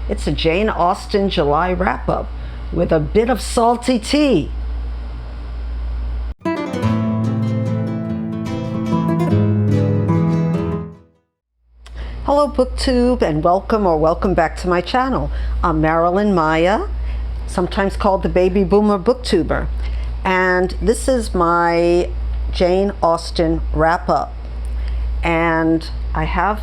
It's a Jane Austen July wrap-up with a bit of salty tea. Hello booktube, and welcome back to my channel. I'm Marilyn Maya, sometimes called the baby boomer booktuber, and this is my Jane Austen wrap-up. And I have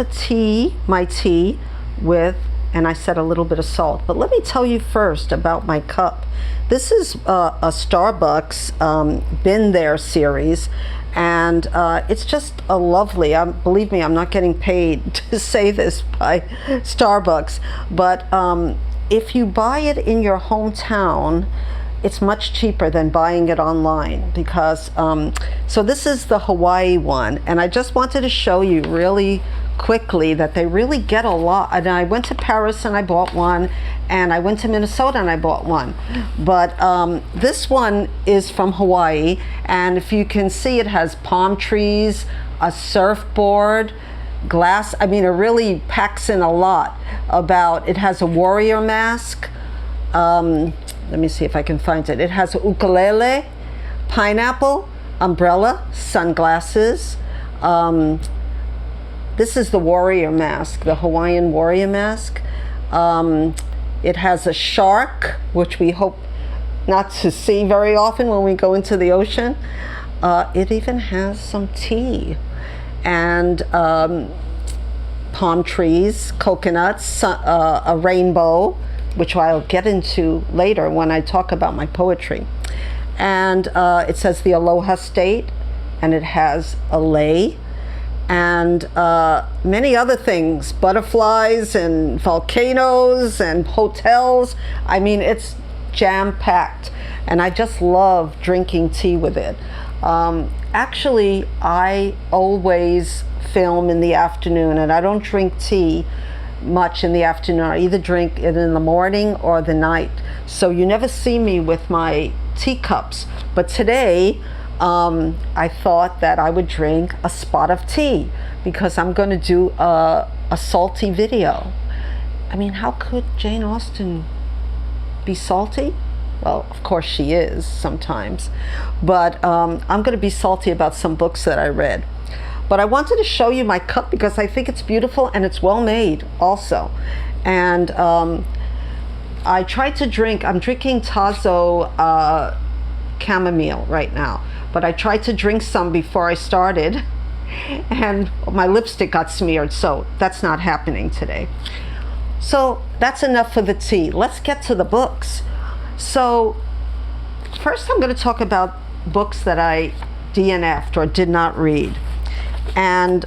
my tea with, and I said a little bit of salt, but let me tell you first about my cup. This is a Starbucks Been There series, and it's just a lovely, believe me, I'm not getting paid to say this by Starbucks, but if you buy it in your hometown, it's much cheaper than buying it online, because so this is the Hawaii one, and I just wanted to show you really quickly that they really get a lot. And I went to Paris and I bought one, and I went to Minnesota and I bought one, but this one is from Hawaii, and if you can see, it has palm trees, a surfboard, glass. I mean, it really packs in a lot. It has a warrior mask, let me see if I can find it. It has a ukulele, pineapple, umbrella, sunglasses. This is the warrior mask, the Hawaiian warrior mask. It has a shark, which we hope not to see very often when we go into the ocean. It even has some tea and palm trees, coconuts, a rainbow, which I'll get into later when I talk about my poetry. And it says the Aloha State, and it has a lei, and many other things, butterflies and volcanoes and hotels. I mean, it's jam-packed, and I just love drinking tea with it. Actually, I always film in the afternoon, and I don't drink tea much in the afternoon. I either drink it in the morning or the night, so you never see me with my teacups. But today I thought that I would drink a spot of tea, because I'm going to do a salty video. I mean, how could Jane Austen be salty? Well, of course she is sometimes, but I'm going to be salty about some books that I read. But I wanted to show you my cup because I think it's beautiful and it's well made also. And I tried to drink, I'm drinking Tazo chamomile right now, but I tried to drink some before I started, and my lipstick got smeared, so that's not happening today. So that's enough for the tea. Let's get to the books. So first I'm going to talk about books that I DNF'd or did not read. And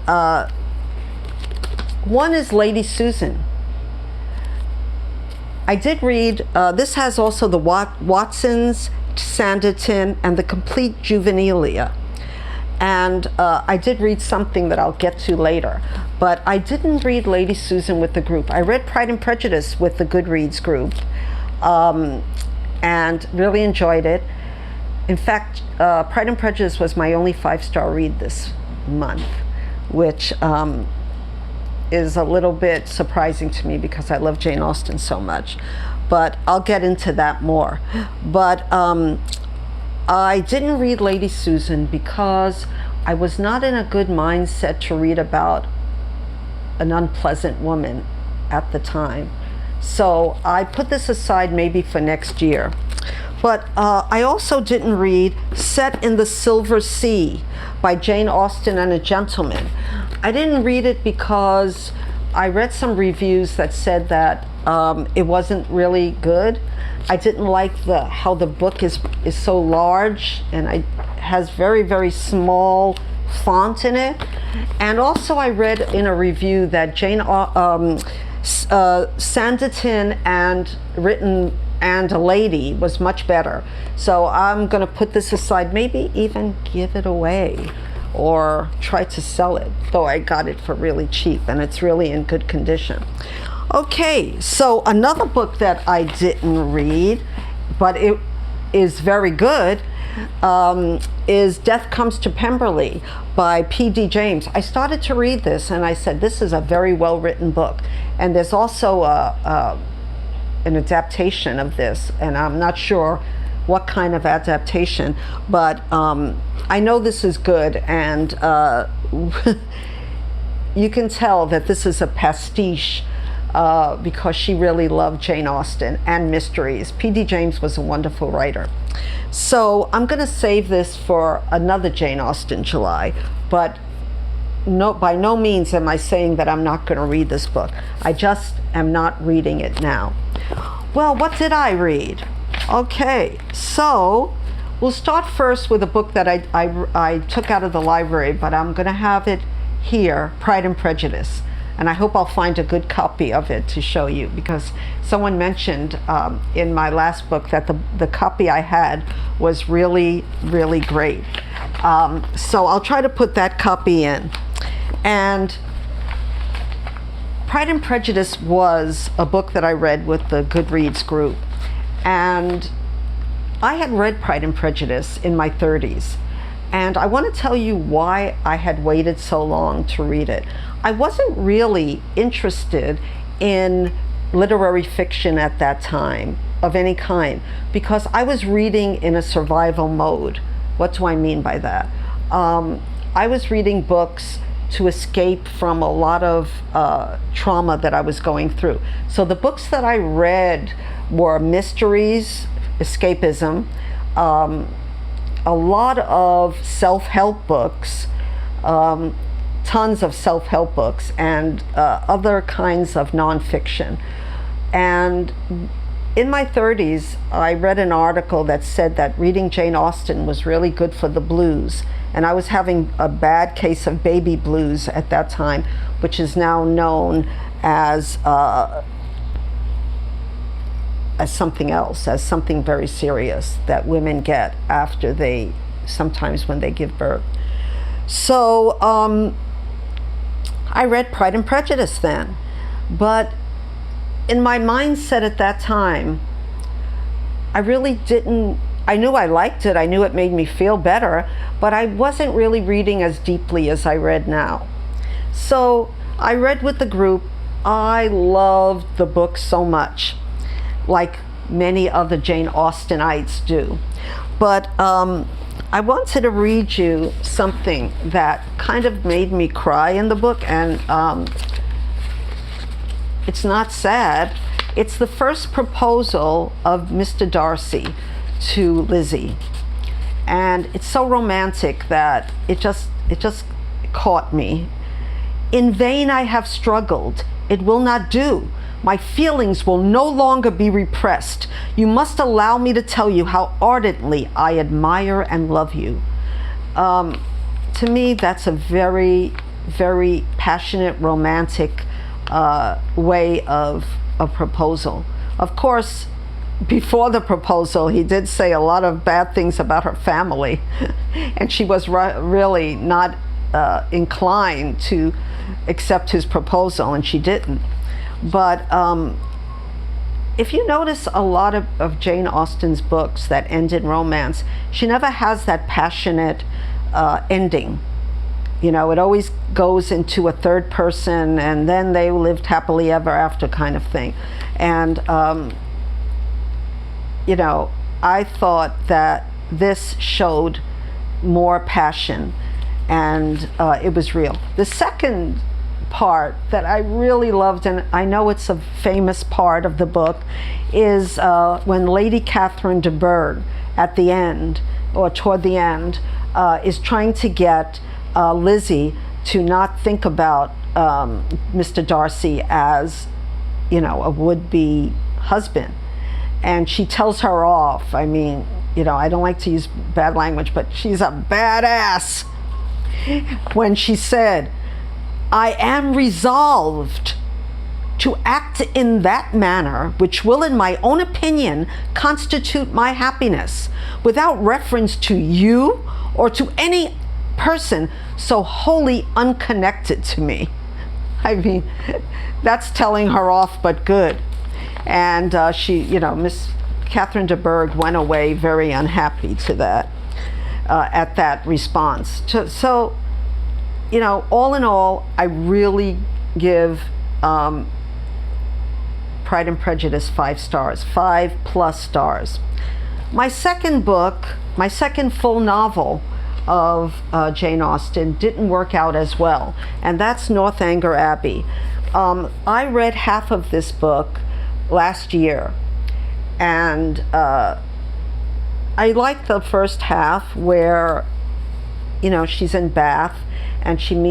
one is Lady Susan. I did read, this has also the Watsons, Sanditon, and the Complete Juvenilia. And I did read something that I'll get to later, but I didn't read Lady Susan with the group. I read Pride and Prejudice with the Goodreads group, and really enjoyed it. In fact, Pride and Prejudice was my only 5-star read this month, which is a little bit surprising to me because I love Jane Austen so much, but I'll get into that more. But I didn't read Lady Susan because I was not in a good mindset to read about an unpleasant woman at the time. So I put this aside maybe for next year. But I also didn't read Set in the Silver Sea by Jane Austen and a Gentleman. I didn't read it because I read some reviews that said that it wasn't really good. I didn't like how the book is so large, and it has very, very small font in it. And also I read in a review that Sanditon and written and a lady was much better. So I'm going to put this aside, maybe even give it away or try to sell it, though I got it for really cheap and it's really in good condition. Okay, so another book that I didn't read, but it is very good, is Death Comes to Pemberley by P.D. James. I started to read this and I said, this is a very well written book. And there's also an adaptation of this, and I'm not sure what kind of adaptation, but I know this is good, and you can tell that this is a pastiche because she really loved Jane Austen and mysteries. P.D. James was a wonderful writer. So I'm going to save this for another Jane Austen July, but by no means am I saying that I'm not going to read this book. I just am not reading it now. Well, what did I read? Okay, so we'll start first with a book that I took out of the library, but I'm going to have it here, Pride and Prejudice. And I hope I'll find a good copy of it to show you, because someone mentioned in my last book that the copy I had was really, really great. So I'll try to put that copy in. And Pride and Prejudice was a book that I read with the Goodreads group. And I had read Pride and Prejudice in my 30s. And I want to tell you why I had waited so long to read it. I wasn't really interested in literary fiction at that time of any kind, because I was reading in a survival mode. What do I mean by that? I was reading books to escape from a lot of trauma that I was going through. So the books that I read were mysteries, escapism, a lot of self-help books, tons of self-help books, and other kinds of nonfiction. And in my 30s, I read an article that said that reading Jane Austen was really good for the blues. And I was having a bad case of baby blues at that time, which is now known as something else, as something very serious that women get after sometimes when they give birth. So I read Pride and Prejudice then, but in my mindset at that time, I really didn't, I knew I liked it, I knew it made me feel better, but I wasn't really reading as deeply as I read now. So I read with the group. I loved the book so much, like many other Jane Austenites do. But I wanted to read you something that kind of made me cry in the book, and it's not sad. It's the first proposal of Mr. Darcy to Lizzie, and it's so romantic that it just caught me. In vain I have struggled. It will not do. My feelings will no longer be repressed. You must allow me to tell you how ardently I admire and love you. To me, that's a very, very passionate, romantic way of a proposal. Of course, before the proposal, he did say a lot of bad things about her family, and she was really not inclined to accept his proposal, and she didn't. But if you notice a lot of Jane Austen's books that end in romance, she never has that passionate ending. You know, it always goes into a third person, and then they lived happily ever after kind of thing. And you know, I thought that this showed more passion, and it was real. The second part that I really loved, and I know it's a famous part of the book, is when Lady Catherine de Bourgh at the end, or toward the end, is trying to get Lizzie to not think about Mr. Darcy as, you know, a would-be husband. And she tells her off. I mean, you know, I don't like to use bad language, but she's a badass when she said, I am resolved to act in that manner which will, in my own opinion, constitute my happiness, without reference to you or to any person so wholly unconnected to me. I mean, that's telling her off, but good. And she, you know, Miss Catherine de Bourgh went away very unhappy to that, at that response. So, you know, all in all, I really give Pride and Prejudice 5 stars, 5+ stars. My second book, my second full novel of Jane Austen didn't work out as well, and that's Northanger Abbey. I read half of this book last year, and I liked the first half where, you know, she's in Bath and she's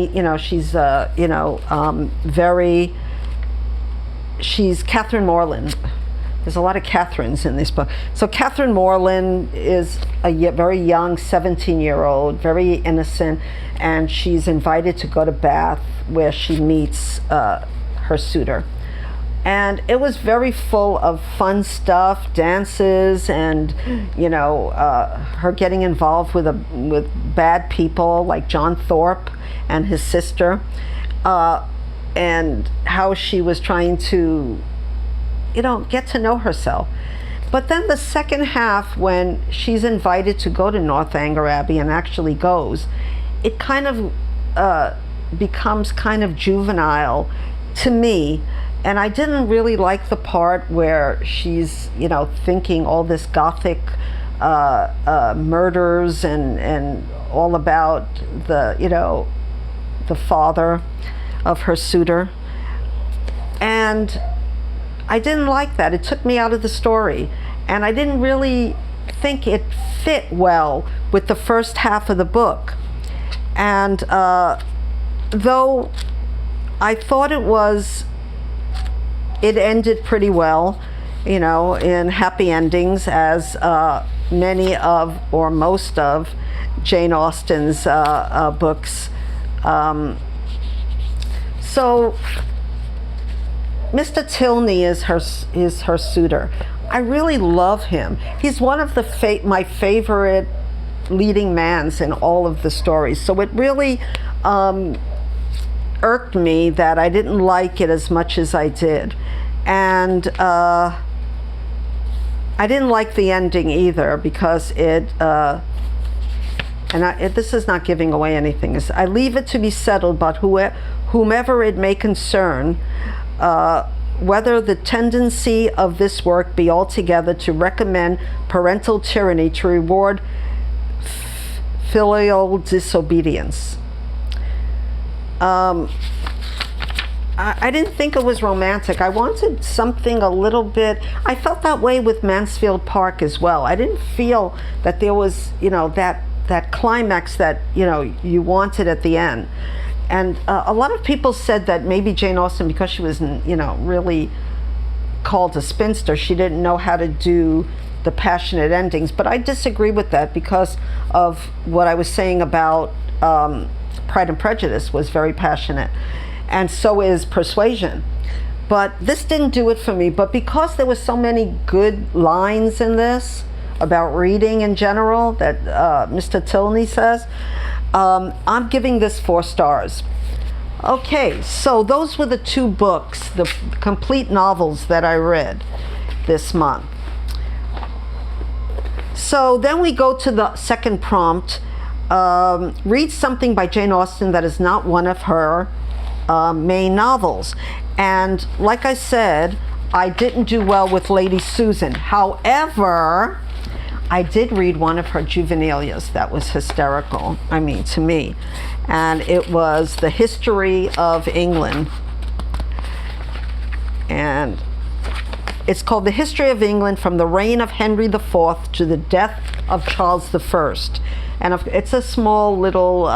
Catherine Morland. There's a lot of Catherines in this book. So Catherine Morland is a very young 17-year-old, very innocent, and she's invited to go to Bath where she meets her suitor. And it was very full of fun stuff, dances, and, you know, her getting involved with bad people like John Thorpe and his sister, and how she was trying to, you know, get to know herself. But then the second half, when she's invited to go to Northanger Abbey and actually goes, it kind of becomes kind of juvenile to me. And I didn't really like the part where she's, you know, thinking all this gothic murders and all about the, you know, the father of her suitor. And I didn't like that. It took me out of the story. And I didn't really think it fit well with the first half of the book. And though I thought it ended pretty well, you know, in happy endings, as many of, or most of, Jane Austen's books. So Mr. Tilney is her suitor. I really love him. He's one of my favorite leading mans in all of the stories. So it really irked me that I didn't like it as much as I did. And I didn't like the ending either, because this is not giving away anything. I leave it to be settled, but whomever it may concern, whether the tendency of this work be altogether to recommend parental tyranny to reward filial disobedience. I didn't think it was romantic. I wanted something a little bit, I felt that way with Mansfield Park as well. I didn't feel that there was, you know, that climax that, you know, you wanted at the end. And a lot of people said that maybe Jane Austen, because she was, you know, really called a spinster, she didn't know how to do the passionate endings. But I disagree with that, because of what I was saying about Pride and Prejudice was very passionate. And so is Persuasion. But this didn't do it for me. But because there were so many good lines in this about reading in general that Mr. Tilney says, I'm giving this 4 stars. Okay, so those were the 2 books, the complete novels that I read this month. So then we go to the second prompt. Read something by Jane Austen that is not one of her main novels. And like I said, I didn't do well with Lady Susan. However, I did read one of her juvenilias that was hysterical, I mean, to me. And it was The History of England. And it's called The History of England from the Reign of Henry IV to the Death of Charles I. And it's a small little,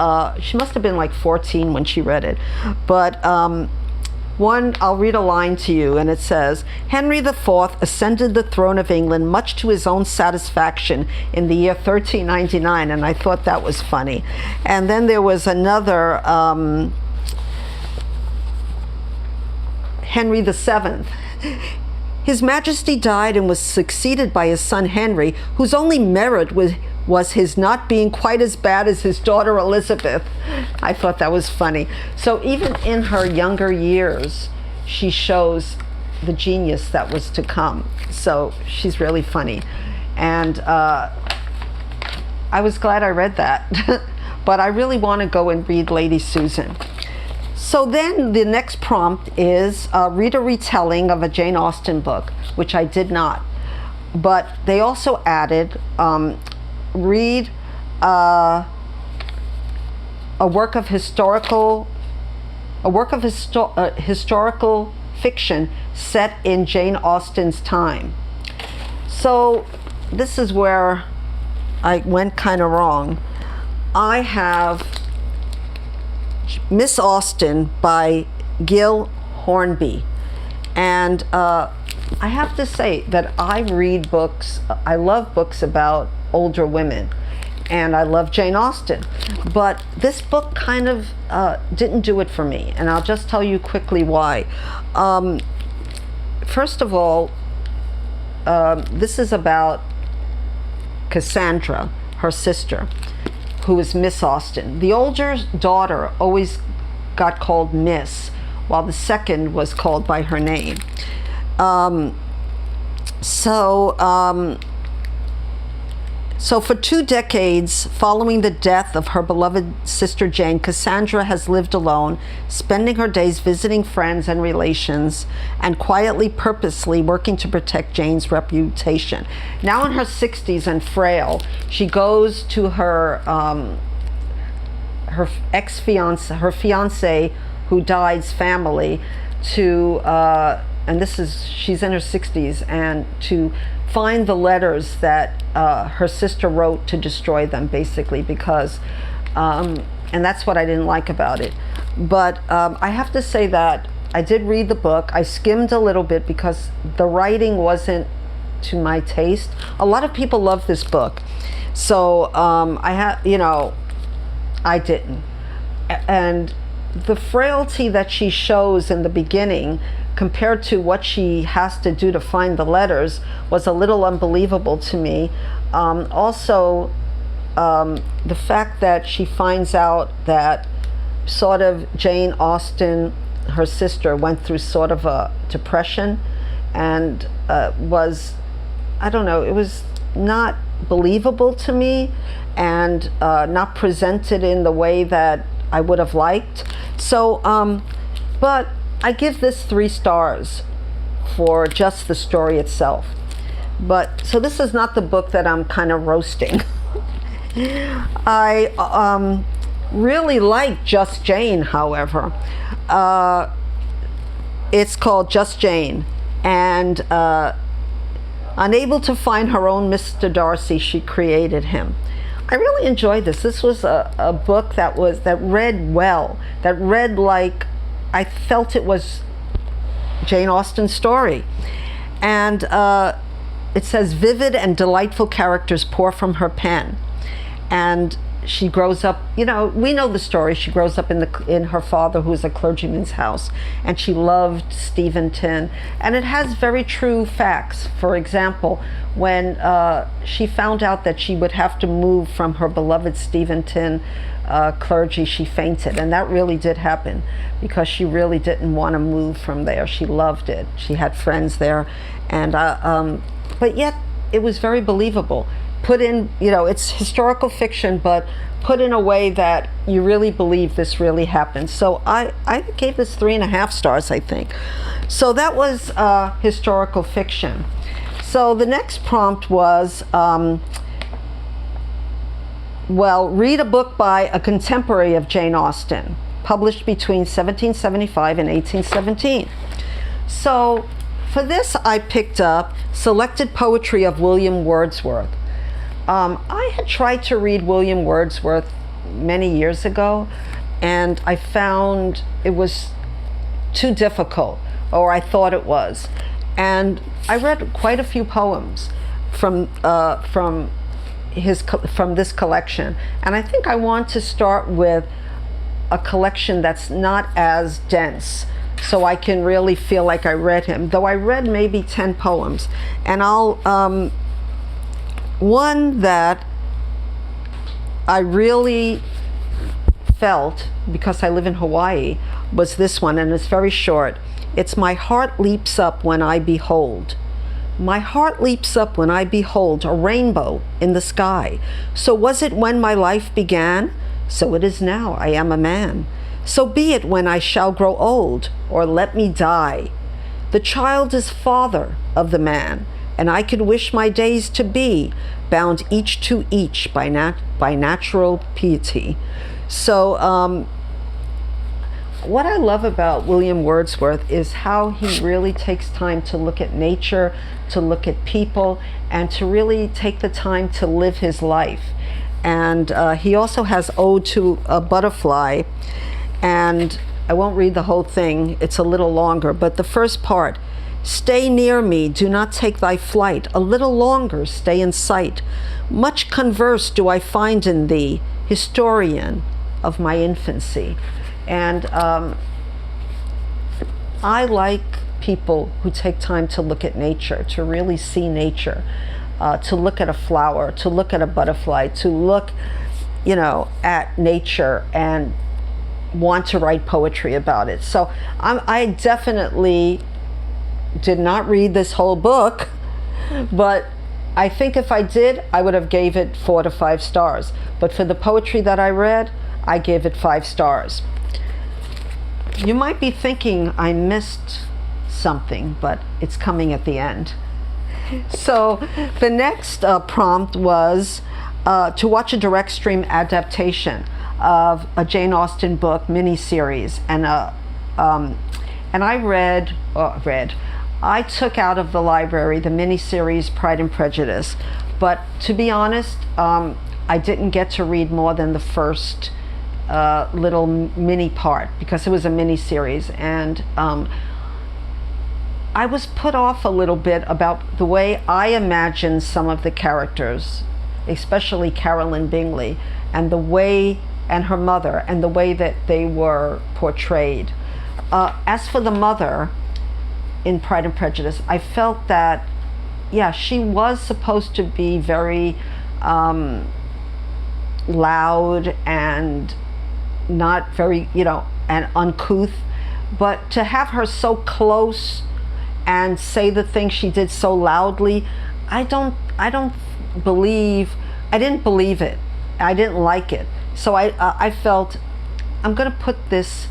she must have been like 14 when she read it. But I'll read a line to you, and it says, Henry IV ascended the throne of England much to his own satisfaction in the year 1399, and I thought that was funny. And then there was another, Henry VII. His Majesty died and was succeeded by his son Henry, whose only merit was his not being quite as bad as his daughter Elizabeth. I thought that was funny. So even in her younger years, she shows the genius that was to come. So she's really funny. And I was glad I read that. But I really want to go and read Lady Susan. So then the next prompt is read a retelling of a Jane Austen book, which I did not. But they also added read a work of historical fiction set in Jane Austen's time. So this is where I went kind of wrong. I have Miss Austen by Gil Hornby, and I have to say that I read books, I love books about older women, and I love Jane Austen, but this book kind of didn't do it for me, and I'll just tell you quickly why. First of all, this is about Cassandra, her sister, who is Miss Austen. The older daughter always got called Miss, while the second was called by her name. So for 2 decades following the death of her beloved sister Jane, Cassandra has lived alone, spending her days visiting friends and relations, and quietly, purposely working to protect Jane's reputation. Now in her 60s and frail, she goes to her fiance who died's family to and she's in her 60s, and to find the letters that her sister wrote to destroy them, basically, because and that's what I didn't like about it. But I have to say that I did read the book. I skimmed a little bit because the writing wasn't to my taste. A lot of people love this book, so I didn't. And the frailty that she shows in the beginning compared to what she has to do to find the letters was a little unbelievable to me. Also, the fact that she finds out that sort of Jane Austen, her sister, went through sort of a depression and was, I don't know, it was not believable to me, and not presented in the way that I would have liked. So, but I give this 3 stars for just the story itself. But so this is not the book that I'm kind of roasting. I really like Just Jane, however. It's called Just Jane, and unable to find her own Mr. Darcy, she created him. I really enjoyed this. This was a book that read well, that read like I felt it was Jane Austen's story. And it says, vivid and delightful characters pour from her pen. And she grows up, we know the story. She grows up in her father, who is a clergyman's house, and she loved Steventon. And it has very true facts. For example, when she found out that she would have to move from her beloved Steventon clergy, she fainted, and that really did happen because she really didn't want to move from there. She loved it. She had friends there, and but yet it was very believable. Put in, it's historical fiction, but put in a way that you really believe this really happened. So I gave this 3.5 stars, I think. So that was historical fiction. So the next prompt was, read a book by a contemporary of Jane Austen, published between 1775 and 1817. So for this, I picked up Selected Poetry of William Wordsworth. I had tried to read William Wordsworth many years ago, and I found it was too difficult, or I thought it was. And I read quite a few poems from this collection, and I think I want to start with a collection that's not as dense, so I can really feel like I read him. Though I read maybe 10 poems, and I'll one that I really felt, because I live in Hawaii, was this one, and it's very short. It's my heart leaps up when I behold. My heart leaps up when I behold a rainbow in the sky. So was it when my life began? So it is now. I am a man. So be it when I shall grow old, or let me die. The child is father of the man, and I could wish my days to be bound each to each by natural piety. So what I love about William Wordsworth is how he really takes time to look at nature, to look at people, and to really take the time to live his life. And he also has Ode to a Butterfly, and I won't read the whole thing, it's a little longer, but the first part: stay near me, do not take thy flight, a little longer stay in sight. Much converse do I find in thee, historian of my infancy. And I like people who take time to look at nature, to really see nature, to look at a flower, to look at a butterfly, to look, at nature and want to write poetry about it. So I definitely did not read this whole book, but I think if I did, I would have gave it 4 to 5 stars. But for the poetry that I read, I gave it 5 stars. You might be thinking I missed something, but it's coming at the end. So the next prompt was to watch a direct stream adaptation of a Jane Austen book miniseries, and I took out of the library the miniseries Pride and Prejudice, but to be honest, I didn't get to read more than the first little mini part because it was a miniseries, and I was put off a little bit about the way I imagined some of the characters, especially Caroline Bingley, and her mother, and the way that they were portrayed. As for the mother in Pride and Prejudice, I felt that, she was supposed to be very loud and not very, and uncouth, but to have her so close and say the things she did so loudly, I didn't believe it. I didn't like it. So I felt I'm going to put this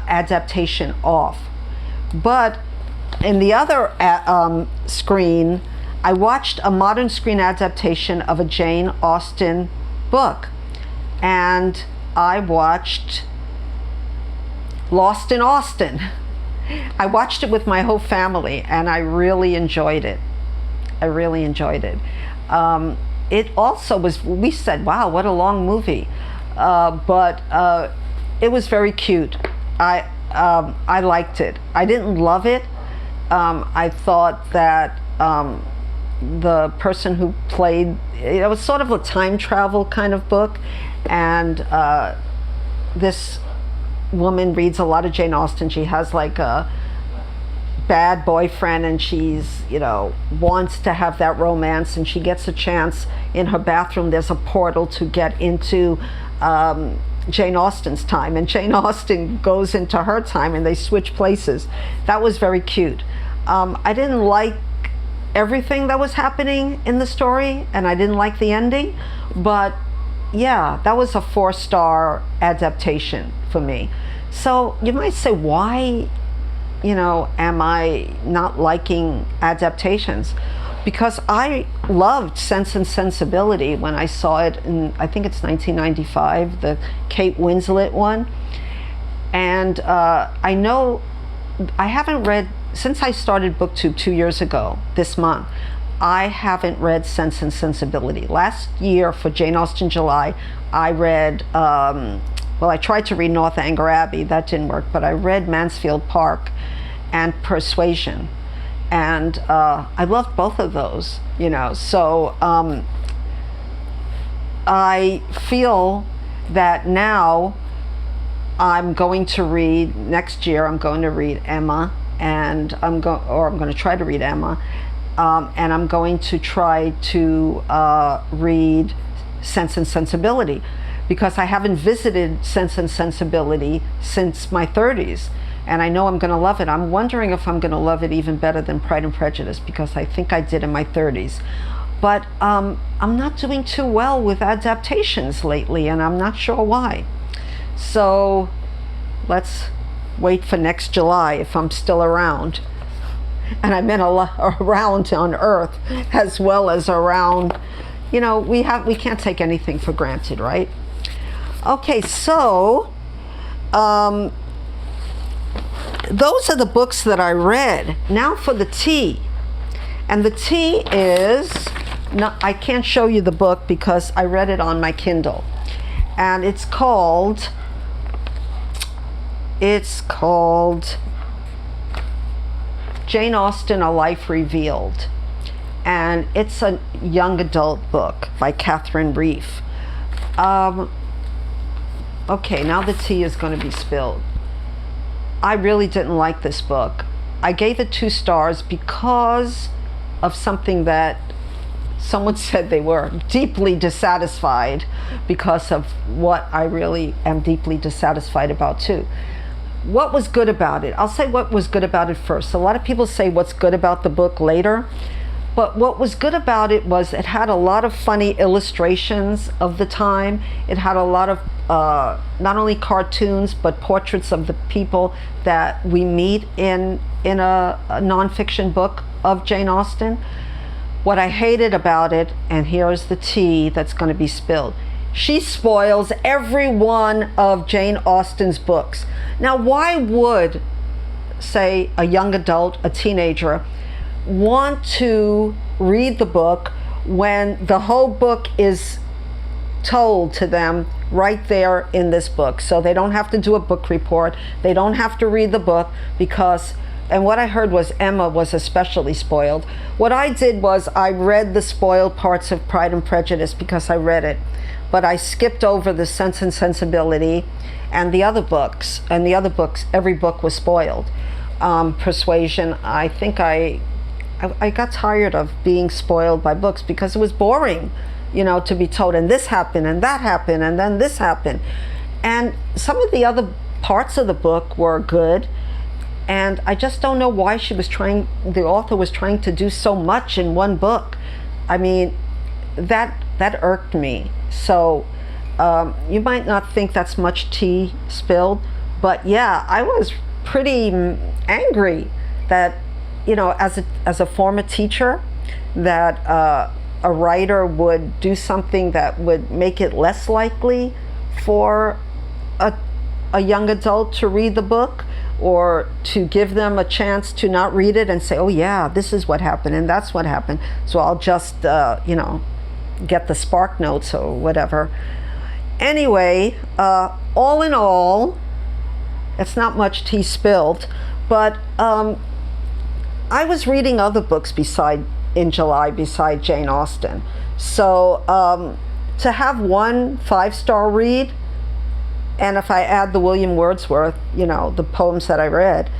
adaptation off. But in the other screen, I watched a modern screen adaptation of a Jane Austen book, and I watched Lost in Austen. I watched it with my whole family, and I really enjoyed it. It also was, we said, wow, what a long movie. But it was very cute. I liked it. I didn't love it. I thought that the person who played, it was sort of a time travel kind of book, and this woman reads a lot of Jane Austen. She has like a bad boyfriend, and she's wants to have that romance, and she gets a chance in her bathroom. There's a portal to get into Jane Austen's time, and Jane Austen goes into her time, and they switch places. That was very cute. I didn't like everything that was happening in the story, and I didn't like the ending, but that was a 4-star adaptation for me. So you might say, why am I not liking adaptations? Because I loved Sense and Sensibility when I saw it in, I think it's 1995, the Kate Winslet one. And I know I haven't read, since I started booktube 2 years ago, this month, I haven't read Sense and Sensibility. Last year for Jane Austen July, I read, I tried to read Northanger Abbey, that didn't work, but I read Mansfield Park and Persuasion. And I loved both of those, so I feel that now I'm going to read, next year I'm going to read Emma, and I'm going to try to read Emma, and I'm going to try to read Sense and Sensibility, because I haven't visited Sense and Sensibility since my 30s. And I know I'm going to love it. I'm wondering if I'm going to love it even better than Pride and Prejudice, because I think I did in my 30s. But I'm not doing too well with adaptations lately, and I'm not sure why. So let's wait for next July if I'm still around. And I meant around on Earth as well as around, you know, we can't take anything for granted, right? Okay, so those are the books that I read. Now for the tea. And the tea is, I can't show you the book because I read it on my Kindle. And it's called Jane Austen, A Life Revealed. And it's a young adult book by Catherine Reef. Okay, now the tea is going to be spilled. I really didn't like this book. I gave it 2 stars because of something that someone said they were deeply dissatisfied because of what I really am deeply dissatisfied about too. What was good about it? I'll say what was good about it first. A lot of people say what's good about the book later. But what was good about it was it had a lot of funny illustrations of the time. It had a lot of not only cartoons, but portraits of the people that we meet in a nonfiction book of Jane Austen. What I hated about it, and here's the tea that's going to be spilled, she spoils every one of Jane Austen's books. Now, why would, say, a young adult, a teenager, want to read the book when the whole book is told to them right there in this book? So they don't have to do a book report, they don't have to read the book, because, and what I heard was Emma was especially spoiled. What I did was I read the spoiled parts of Pride and Prejudice because I read it, but I skipped over the Sense and Sensibility and the other books. And the other books, every book was spoiled. Persuasion, I think I got tired of being spoiled by books because it was boring, you know, to be told, and this happened, and that happened, and then this happened. And some of the other parts of the book were good, and I just don't know why the author was trying to do so much in one book. I mean, that irked me. So you might not think that's much tea spilled, but yeah, I was pretty angry that, you know, as a former teacher, that a writer would do something that would make it less likely for a young adult to read the book, or to give them a chance to not read it and say, oh yeah, this is what happened and that's what happened, so I'll just you know, get the spark notes or whatever. Anyway, all in all, it's not much tea spilled, but I was reading other books in July beside Jane Austen. So to have one 5-star read, and if I add the William Wordsworth, you know, the poems that I read,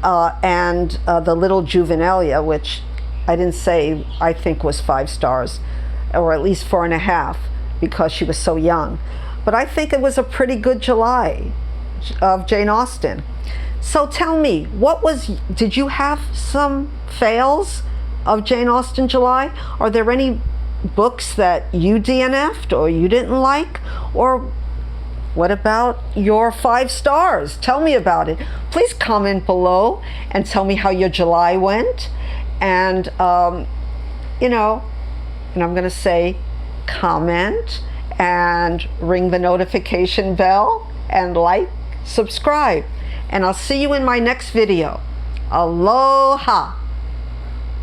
and the Little Juvenilia, which I didn't say I think was 5 stars, or at least 4.5, because she was so young. But I think it was a pretty good July of Jane Austen. So tell me, did you have some fails of Jane Austen July? Are there any books that you DNF'd or you didn't like? Or what about your 5 stars? Tell me about it. Please comment below and tell me how your July went. And, you know, and I'm going to say comment and ring the notification bell and like, subscribe. And I'll see you in my next video. Aloha.